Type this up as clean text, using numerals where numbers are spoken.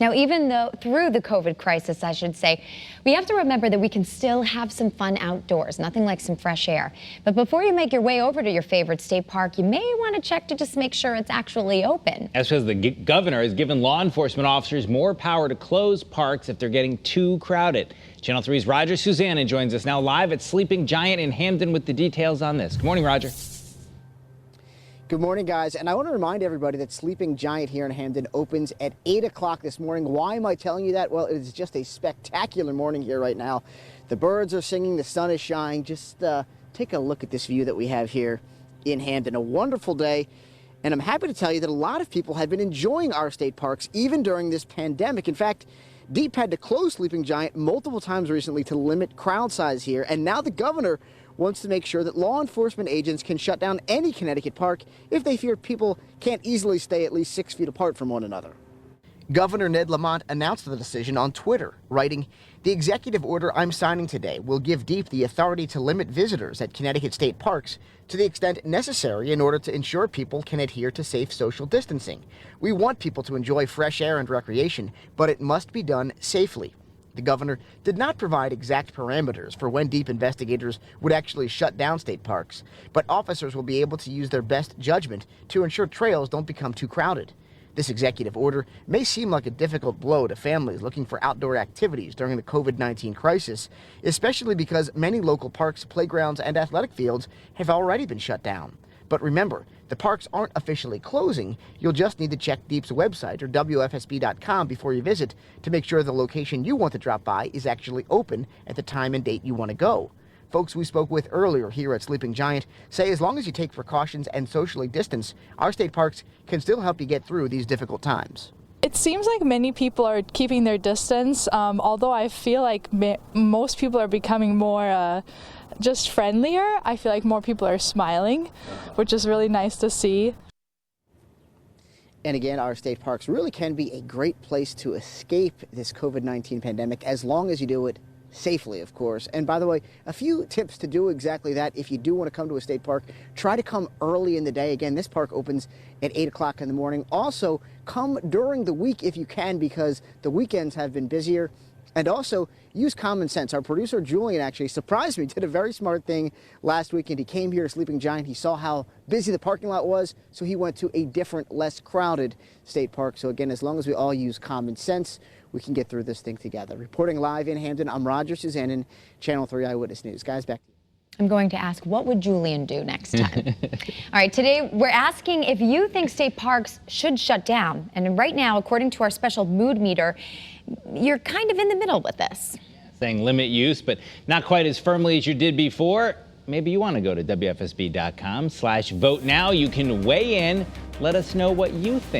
Now, even though through the COVID crisis, I should say, we have to remember that we can still have some fun outdoors, nothing like some fresh air. But before you make your way over to your favorite state park, you may want to check to just make sure it's actually open. That's because the governor has given law enforcement officers more power to close parks if they're getting too crowded. Channel 3's Roger Susanna joins us now live at Sleeping Giant in Hamden with the details on this. Good morning, Roger. Good morning, guys. And I want to remind everybody that Sleeping Giant here in Hamden opens at 8 o'clock this morning. Why am I telling you that? Well, it is just a spectacular morning here right now. The birds are singing, the sun is shining. Just take a look at this view that we have here in Hamden. A wonderful day. And I'm happy to tell you that a lot of people have been enjoying our state parks even during this pandemic. In fact, DEEP had to close Sleeping Giant multiple times recently to limit crowd size here. And now the governor wants to make sure that law enforcement agents can shut down any Connecticut park if they fear people can't easily stay at least 6 feet apart from one another. Governor Ned Lamont announced the decision on Twitter, writing, "The executive order I'm signing today will give DEEP the authority to limit visitors at Connecticut state parks to the extent necessary in order to ensure people can adhere to safe social distancing. We want people to enjoy fresh air and recreation, but it must be done safely." The governor did not provide exact parameters for when DEEP investigators would actually shut down state parks, but officers will be able to use their best judgment to ensure trails don't become too crowded. This executive order may seem like a difficult blow to families looking for outdoor activities during the COVID-19 crisis, especially because many local parks, playgrounds, and athletic fields have already been shut down. But remember, the parks aren't officially closing. You'll just need to check DEEP's website or WFSB.com before you visit to make sure the location you want to drop by is actually open at the time and date you want to go. Folks we spoke with earlier here at Sleeping Giant say as long as you take precautions and socially distance, our state parks can still help you get through these difficult times. It seems like many people are keeping their distance, although I feel like most people are becoming more just friendlier. I feel like more people are smiling, which is really nice to see. And again, our state parks really can be a great place to escape this COVID-19 pandemic as long as you do it safely, of course. And by the way, a few tips to do exactly that. If you do want to come to a state park, try to come early in the day. Again, this park opens at 8 o'clock in the morning. Also, come during the week if you can, because the weekends have been busier. And also, use common sense. Our producer, Julian, actually surprised me, did a very smart thing last weekend. He came here to Sleeping Giant. He saw how busy the parking lot was, so he went to a different, less crowded state park. So again, as long as we all use common sense, we can get through this thing together. Reporting live in Hamden, I'm Roger Susanna, Channel 3 Eyewitness News. Guys, back to you. I'm going to ask, what would Julian do next time? All right, today we're asking if you think state parks should shut down. And right now, according to our special mood meter, you're kind of in the middle with this. Saying limit use, but not quite as firmly as you did before. Maybe you want to go to WFSB.com/vote now. You can weigh in. Let us know what you think.